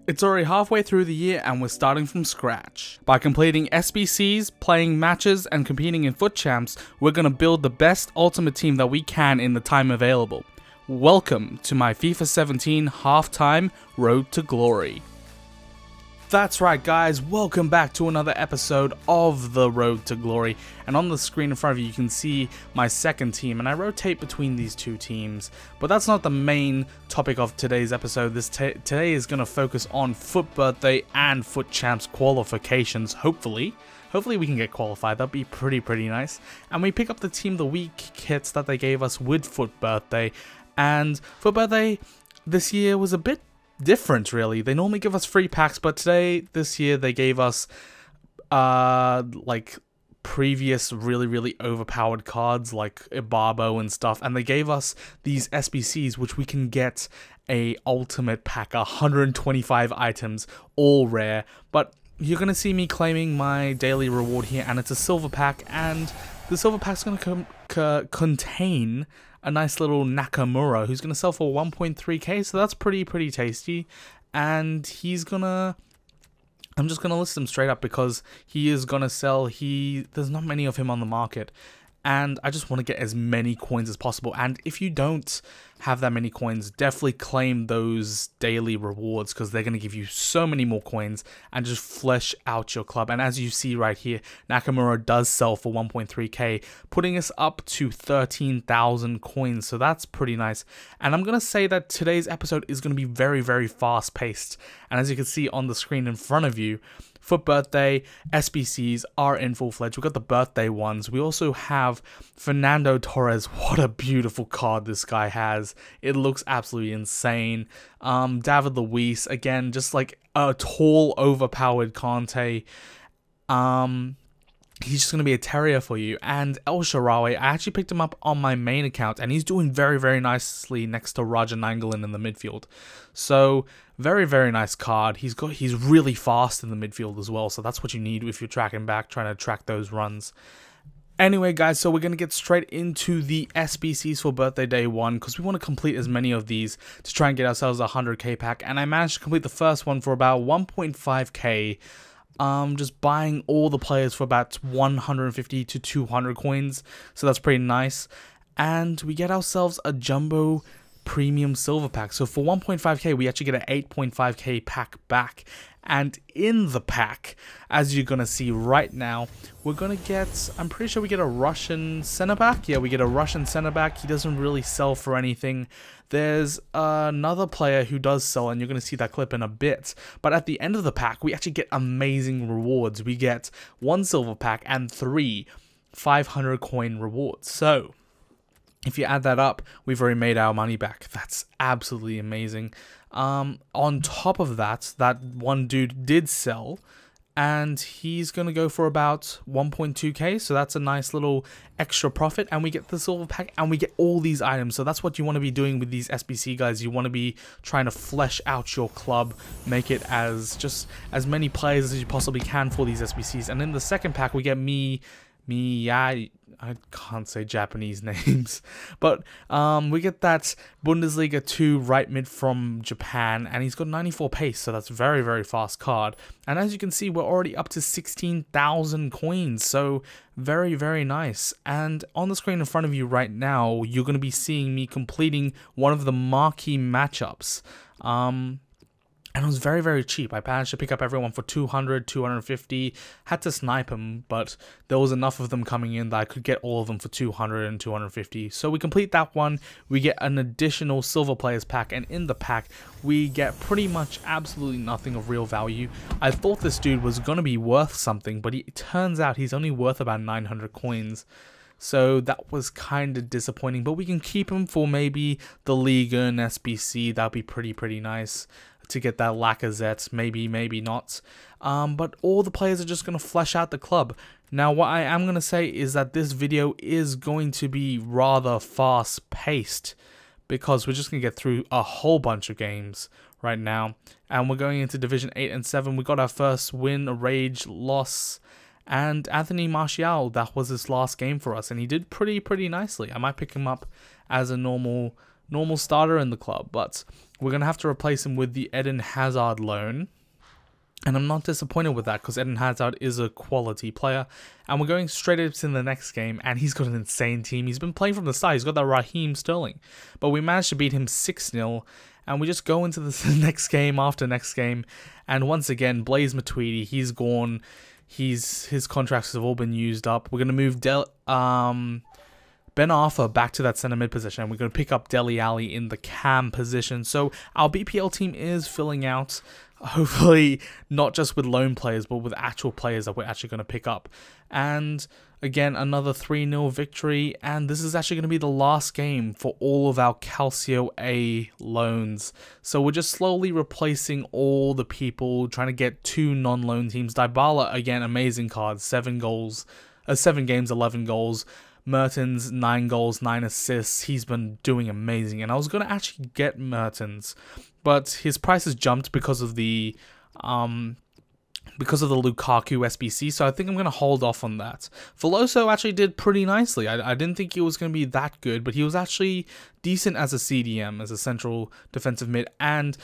It's already halfway through the year and we're starting from scratch. By completing SBCs, playing matches, and competing in FUT Champs, we're going to build the best ultimate team that we can in the time available. Welcome to my FIFA 17 halftime Road to Glory. That's right guys, welcome back to another episode of the Road to Glory, and on the screen in front of you can see my second team, and I rotate between these two teams, but that's not the main topic of today's episode. Today is going to focus on FUT Birthday and FUT Champs qualifications, hopefully we can get qualified. That'd be pretty nice, and we pick up the Team of the Week kits that they gave us with FUT Birthday, and FUT Birthday this year was a bit different really. They normally give us free packs, but this year they gave us like previous really overpowered cards like Ibabo and stuff, and they gave us these SBCs which we can get a ultimate pack, 125 items, all rare. But you're gonna see me claiming my daily reward here, and it's a silver pack, and the silver pack's gonna contain a nice little Nakamura who's going to sell for 1.3k, so that's pretty tasty. And I'm just going to list him straight up because he is going to sell. There's not many of him on the market, and I just want to get as many coins as possible. And if you don't have that many coins, definitely claim those daily rewards because they're going to give you so many more coins and just flesh out your club. And as you see right here, Nakamura does sell for 1.3k, putting us up to 13,000 coins, so that's pretty nice. And I'm going to say that today's episode is going to be very fast paced, and as you can see on the screen in front of you, FUT Birthday SBCs are in full-fledged. We've got the birthday ones. We also have Fernando Torres. What a beautiful card this guy has. It looks absolutely insane. David Luiz, again, just like a tall, overpowered Conte. He's just going to be a terrier for you. And El Shaarawy, I actually picked him up on my main account, and he's doing very nicely next to Raja Nainggolan in the midfield. So, very nice card. He's really fast in the midfield as well, so that's what you need if you're tracking back, trying to track those runs. Anyway guys, so we're going to get straight into the SBCs for birthday day 1, because we want to complete as many of these to try and get ourselves a 100k pack, and I managed to complete the first one for about 1.5k. Just buying all the players for about 150 to 200 coins, so that's pretty nice. And we get ourselves a jumbo premium silver pack, so for 1.5k we actually get an 8.5k pack back. And in the pack, as you're gonna see right now, we're gonna get, I'm pretty sure we get a Russian center back. Yeah, we get a Russian center back. He doesn't really sell for anything. There's another player who does sell, and you're going to see that clip in a bit. But at the end of the pack, we actually get amazing rewards. We get 1 silver pack and 3 500 coin rewards. So, if you add that up, we've already made our money back. That's absolutely amazing. On top of that, that one dude did sell, and he's going to go for about 1.2k, so that's a nice little extra profit, and we get the silver pack, and we get all these items. So that's what you want to be doing with these SBC guys. You want to be trying to flesh out your club, make it as many players as you possibly can for these SBCs. And in the second pack, we get I can't say Japanese names, but we get that Bundesliga 2 right mid from Japan, and he's got 94 pace, so that's very fast card. And as you can see, we're already up to 16,000 coins, so very nice. And on the screen in front of you right now, you're going to be seeing me completing one of the marquee matchups. And it was very cheap. I managed to pick up everyone for 200, 250. Had to snipe them, but there was enough of them coming in that I could get all of them for 200 and 250. So we complete that one. We get an additional silver players pack, and in the pack, we get pretty much absolutely nothing of real value. I thought this dude was going to be worth something, but it turns out he's only worth about 900 coins. So that was kind of disappointing, but we can keep him for maybe the Liga and SBC. That'd be pretty nice to get that Lacazette, maybe not. But all the players are just going to flesh out the club. Now, what I am going to say is that this video is going to be rather fast-paced, because we're just going to get through a whole bunch of games right now. And we're going into Division 8 and 7. We got our first win, a rage loss, and Anthony Martial, that was his last game for us, and he did pretty nicely. I might pick him up as a normal starter in the club, but we're going to have to replace him with the Eden Hazard loan. And I'm not disappointed with that because Eden Hazard is a quality player. And we're going straight up in the next game. And he's got an insane team. He's been playing from the start. He's got that Raheem Sterling. But we managed to beat him 6-0. And we just go into the next game after next game. And once again, Blaise Matuidi, he's gone. His contracts have all been used up. We're going to move Ben Arthur back to that centre mid position. And we're going to pick up Dele Alli in the cam position. So our BPL team is filling out. Hopefully not just with loan players, but with actual players that we're actually going to pick up. And again, another 3-0 victory. And this is actually going to be the last game for all of our Calcio A loans. So we're just slowly replacing all the people, trying to get 2 non-loan teams. Dybala, again, amazing card. 7 games, 11 goals. Mertens, 9 goals, 9 assists. He's been doing amazing. And I was going to actually get Mertens, but his price has jumped because of the Lukaku SBC, so I think I'm going to hold off on that. Veloso actually did pretty nicely. I didn't think he was going to be that good, but he was actually decent as a CDM, as a central defensive mid. And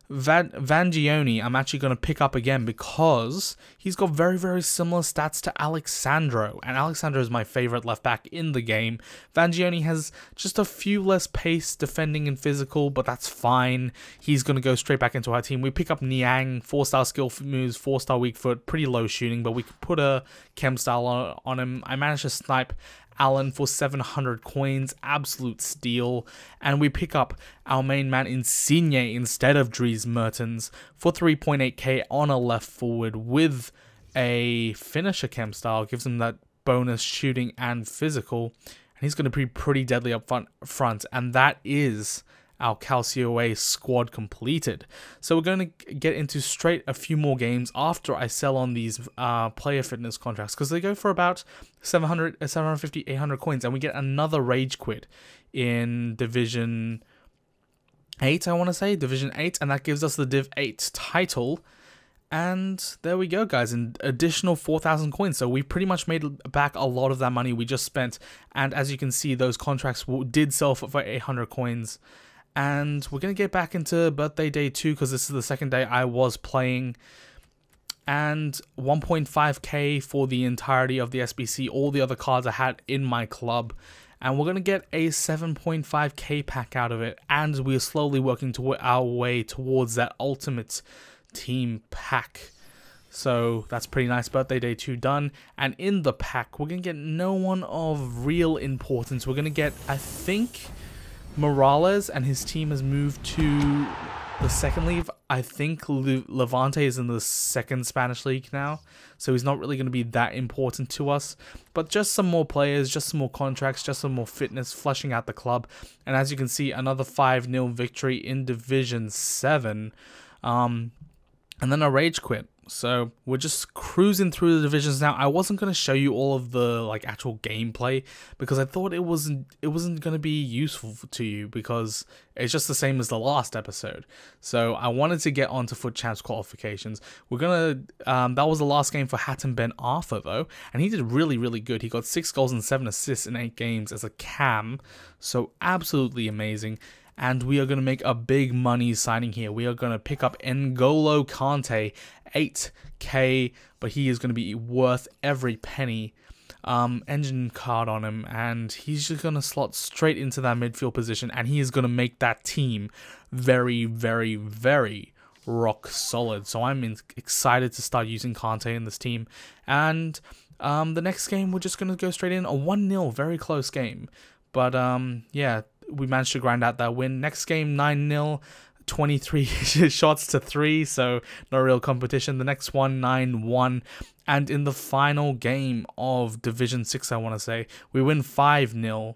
Vangioni, I'm actually going to pick up again because he's got very, very similar stats to Alexandro. And Alexandro is my favorite left back in the game. Vangioni has just a few less pace, defending and physical, but that's fine. He's going to go straight back into our team. We pick up Niang, 4-star skill moves, 4-star weak foot, pretty low shooting, but we can put a chem style on him. I managed to snipe Allen for 700 coins, absolute steal. And we pick up our main man Insigne instead of Dries Mertens for 3.8k on a left forward with a finisher chem style. Gives him that bonus shooting and physical. And he's going to be pretty deadly up front. And that is our Calcio A squad completed. So we're going to get into straight a few more games after I sell on these player fitness contracts, because they go for about 700, 750, 800 coins, and we get another rage quit in Division 8, I want to say, Division 8, and that gives us the Div 8 title. And there we go, guys, an additional 4,000 coins. So we pretty much made back a lot of that money we just spent. And as you can see, those contracts did sell for 800 coins. And we're going to get back into Birthday Day 2 because this is the second day I was playing. And 1.5k for the entirety of the SBC, all the other cards I had in my club. And we're going to get a 7.5k pack out of it. And we're slowly working our way towards that ultimate team pack. So that's pretty nice. Birthday Day 2 done. And in the pack, we're going to get no one of real importance. We're going to get, I think, Morales, and his team has moved to the second league. I think Levante is in the second Spanish league now, so he's not really going to be that important to us. But just some more players, just some more contracts, just some more fitness, fleshing out the club. And as you can see, another 5-0 victory in Division 7. And then a rage quit. So we're just cruising through the divisions now. I wasn't going to show you all of the actual gameplay because I thought it wasn't going to be useful to you because it's just the same as the last episode. So I wanted to get onto FUT Champs qualifications. We're gonna that was the last game for Hatton Ben Arthur though, and he did really, really good. He got 6 goals and 7 assists in 8 games as a cam. So absolutely amazing. And we are going to make a big money signing here. We are going to pick up N'Golo Kante, 8k, but he is going to be worth every penny. Engine card on him, and he's just going to slot straight into that midfield position, and he is going to make that team very, very, very rock solid. So I'm excited to start using Kante in this team. And the next game, we're just going to go straight in a 1-0, very close game. But yeah, we managed to grind out that win. Next game, 9-0, 23 shots to 3, so no real competition. The next one, 9-1. And in the final game of Division 6, I want to say, we win 5-0.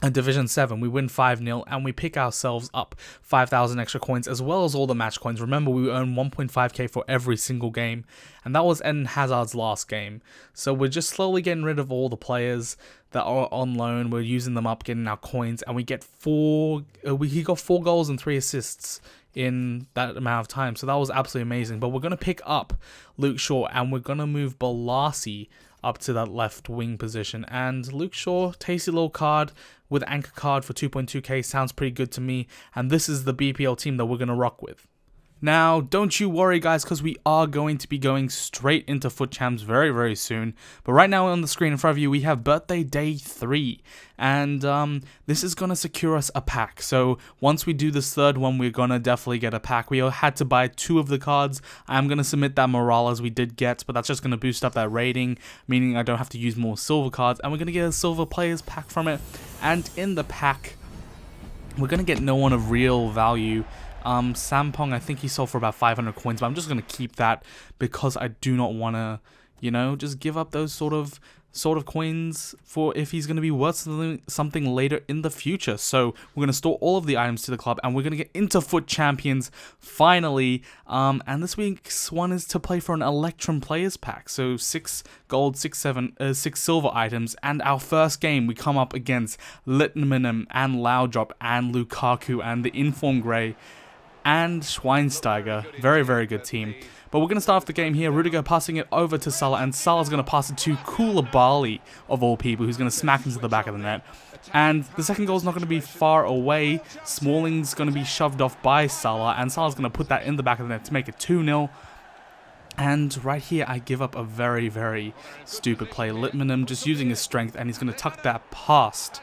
And Division 7, we win 5-0, and we pick ourselves up 5,000 extra coins, as well as all the match coins. Remember, we earn 1.5k for every single game, and that was Eden Hazard's last game. So we're just slowly getting rid of all the players that are on loan. We're using them up, getting our coins, and we get he got 4 goals and 3 assists in that amount of time. So that was absolutely amazing. But we're going to pick up Luke Shaw, and we're going to move Balassi up to that left wing position. And Luke Shaw, tasty little card with anchor card for 2.2k, sounds pretty good to me. And this is the BPL team that we're going to rock with. Now, don't you worry guys, because we are going to be going straight into FUT Champs very, very soon. But right now on the screen in front of you, we have Birthday Day 3. And this is going to secure us a pack. So once we do this third one, we're going to definitely get a pack. We had to buy 2 of the cards. I'm going to submit that Morales we did get, but that's just going to boost up that rating, meaning I don't have to use more silver cards. And we're going to get a silver players pack from it. And in the pack, we're going to get no one of real value. Sampong, I think he sold for about 500 coins, but I'm just going to keep that because I do not want to, you know, just give up those sort of coins for if he's going to be worth something later in the future. So we're going to store all of the items to the club, and we're going to get into FUT Champions finally. And this week's one is to play for an Electrum Players Pack. So 6 gold, 6 silver items, and our first game we come up against Litmanen and Laudrup and Lukaku and the Inform Grey and Schweinsteiger. Very, very good team. But we're going to start off the game here. Rudiger passing it over to Salah, and Salah's going to pass it to Koulibaly, of all people, who's going to smack into the back of the net. And the second goal is not going to be far away. Smalling's going to be shoved off by Salah, and Salah's going to put that in the back of the net to make it 2-0. And right here, I give up a very, very stupid play. Litmanen just using his strength, and he's going to tuck that past.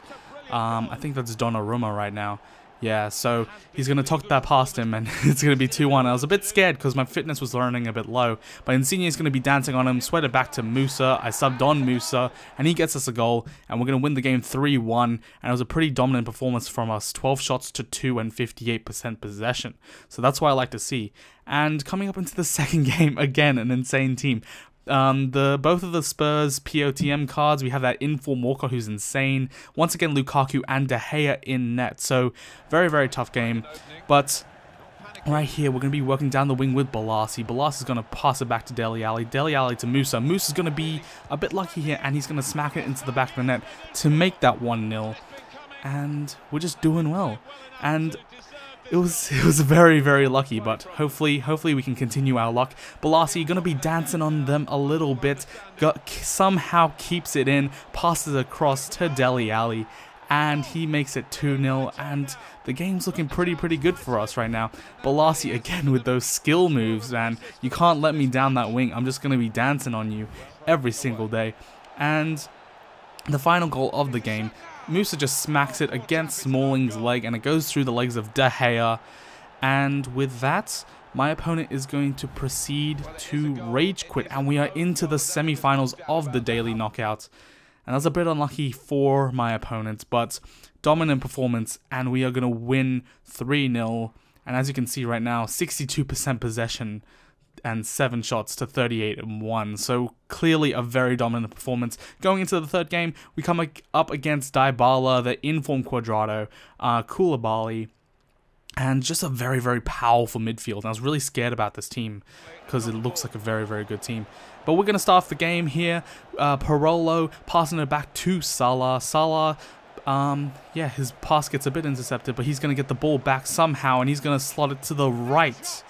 I think that's Donnarumma right now. Yeah, so he's going to tuck that past him, and it's going to be 2-1. I was a bit scared because my fitness was running a bit low, but Insigne is going to be dancing on him, sweated back to Musa. I subbed on Musa, and he gets us a goal, and we're going to win the game 3-1, and it was a pretty dominant performance from us, 12 shots to 2 and 58% possession. So that's what I like to see. And coming up into the second game, again, an insane team. Both of the Spurs POTM cards, we have that Inform Walker who's insane. Once again, Lukaku and De Gea in net. So, very, very tough game. But right here, we're going to be working down the wing with Balassi. Balassi is going to pass it back to Dele Alli. Dele Alli to Musa. Musa's going to be a bit lucky here, and he's going to smack it into the back of the net to make that 1-0. And we're just doing well. And it was very, very lucky, but hopefully we can continue our luck. Balassi gonna be dancing on them a little bit, somehow keeps it in, passes across to Dele Alli, and he makes it 2-0, and the game's looking pretty good for us right now. Balassi again with those skill moves, and you can't let me down that wing. I'm just gonna be dancing on you every single day. And the final goal of the game, Musa just smacks it against Smalling's leg, and it goes through the legs of De Gea. And with that, my opponent is going to proceed to rage quit, and we are into the semi-finals of the daily knockout. And that's a bit unlucky for my opponent, but dominant performance, and we are going to win 3-0. And as you can see right now, 62% possession and 7 shots to 38 and 1. So clearly a very dominant performance. Going into the third game, we come up against Dybala, the Inform Cuadrado, Koulibaly, and just a very, very powerful midfield. And I was really scared about this team because it looks like a very, very good team. But we're going to start off the game here. Parolo passing it back to Salah. Salah, yeah, his pass gets a bit intercepted, but he's going to get the ball back somehow, and he's going to slot it to the right.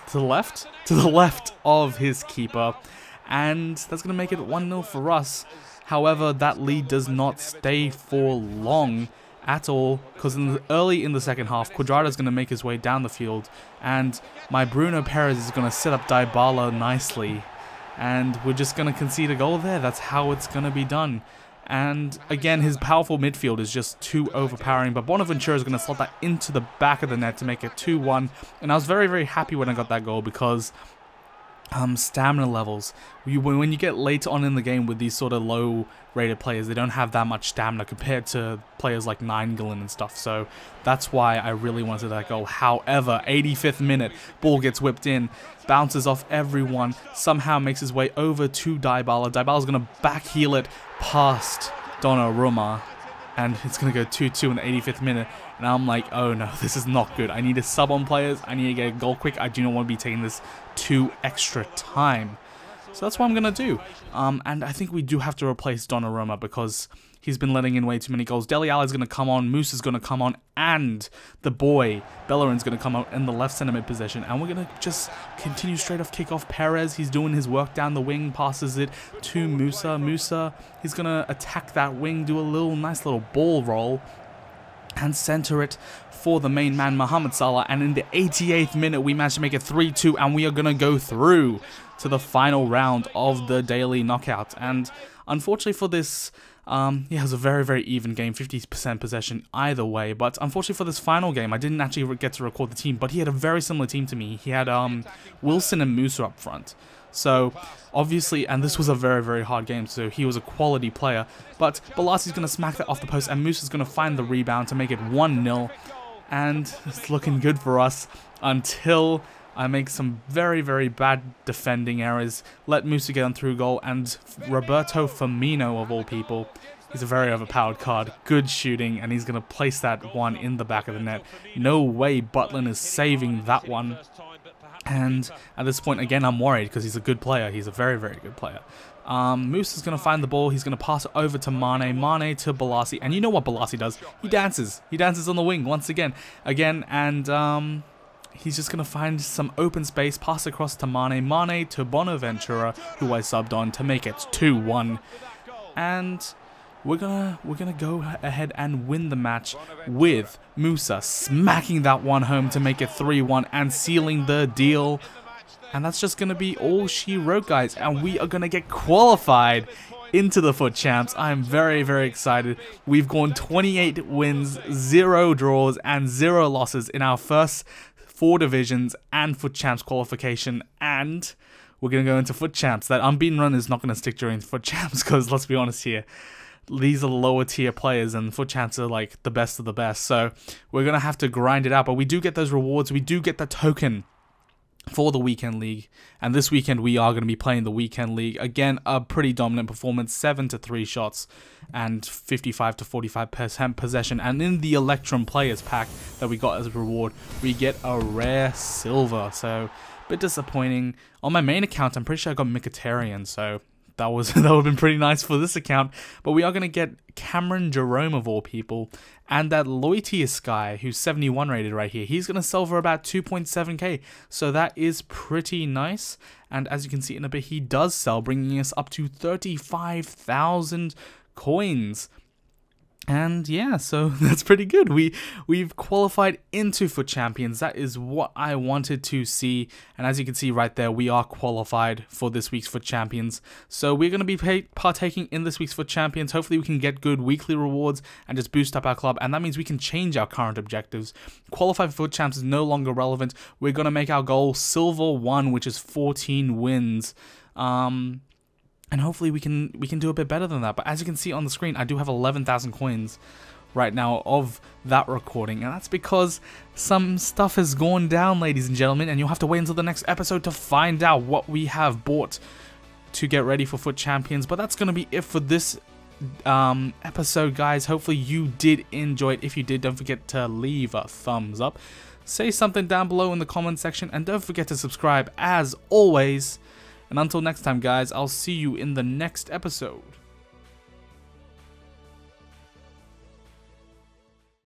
To the left? To the left of his keeper. And that's going to make it 1-0 for us. However, that lead does not stay for long at all, because early in the second half, Cuadrado is going to make his way down the field, and my Bruno Perez is going to set up Dybala nicely, and we're just going to concede a goal there. That's how it's going to be done. And again, his powerful midfield is just too overpowering. But Bonaventura is going to slot that into the back of the net to make it 2-1. And I was very, very happy when I got that goal because stamina levels. When you get late on in the game with these sort of low-rated players, they don't have that much stamina compared to players like Nainggolan and stuff. So that's why I really wanted that goal. However, 85th minute, ball gets whipped in, bounces off everyone, somehow makes his way over to Dybala. Dybala's going to back heel it past Donnarumma, and it's going to go 2-2 in the 85th minute. And I'm like, oh no, this is not good. I need to sub on players. I need to get a goal quick. I do not want to be taking this to extra time. So that's what I'm going to do. And I think we do have to replace Donnarumma because he's been letting in way too many goals. Dele Alli's going to come on, Moose is going to come on, and the boy, Bellerin's going to come out in the left centre mid position. And we're going to just continue straight off kickoff. Perez, he's doing his work down the wing, passes it to Musa. Musa, he's going to attack that wing, do a nice little ball roll, and center it for the main man, Mohamed Salah. And in the 88th minute, we managed to make it 3-2, and we are going to go through to the final round of the daily knockout. And unfortunately for this, yeah, it was a very, very even game, 50% possession either way. But unfortunately for this final game, I didn't actually get to record the team, but he had a very similar team to me. He had Wilson and Musa up front. So, obviously, and this was a very, very hard game, so he was a quality player. But Bolassi's going to smack that off the post, and Musa's going to find the rebound to make it 1-0. And it's looking good for us until I make some very, very bad defending errors, let Musa get on through goal, and Roberto Firmino, of all people, he's a very overpowered card, good shooting, and he's going to place that one in the back of the net. No way Butland is saving that one. And at this point, again, I'm worried because he's a good player. He's a very, very good player. Moose is going to find the ball. He's going to pass it over to Mane. Mane to Bolasie. And you know what Bolasie does? He dances. He dances on the wing once again. And he's just going to find some open space, pass across to Mane. Mane to Bonaventura, who I subbed on, to make it 2-1. And we're gonna go ahead and win the match with Musa smacking that one home to make it 3-1 and sealing the deal. And that's just gonna be all she wrote, guys. And we are gonna get qualified into the FUT Champs. I'm very, very excited. We've gone 28 wins, 0 draws, and 0 losses in our first 4 divisions and FUT Champs qualification. And we're gonna go into FUT Champs. That unbeaten run is not gonna stick during FUT Champs because let's be honest here, these are the lower tier players and FUT Champs are like the best of the best. So we're going to have to grind it out. But we do get those rewards. We do get the token for the Weekend League. And this weekend we are going to be playing the Weekend League. Again, a pretty dominant performance. 7-3 shots and 55 to 45% possession. And in the Electrum Players pack that we got as a reward, we get a rare silver. So a bit disappointing. On my main account, I'm pretty sure I got Mkhitaryan. So that would have been pretty nice for this account. But we are going to get Cameron Jerome, of all people, and that Loitius guy who's 71 rated right here. He's going to sell for about 2.7k, so that is pretty nice. And as you can see in a bit, he does sell, bringing us up to 35,000 coins. And yeah, so that's pretty good. We've qualified into FUT Champions. That is what I wanted to see. And as you can see right there, we are qualified for this week's FUT Champions. So we're going to be partaking in this week's FUT Champions. Hopefully we can get good weekly rewards and just boost up our club. And that means we can change our current objectives. Qualify for FUT Champs is no longer relevant. We're going to make our goal Silver 1, which is 14 wins. And hopefully we can do a bit better than that. But as you can see on the screen, I do have 11,000 coins right now of that recording. And that's because some stuff has gone down, ladies and gentlemen. And you'll have to wait until the next episode to find out what we have bought to get ready for FUT Champions. But that's going to be it for this episode, guys. Hopefully you did enjoy it. If you did, don't forget to leave a thumbs up. Say something down below in the comment section. And don't forget to subscribe as always. And until next time, guys, I'll see you in the next episode.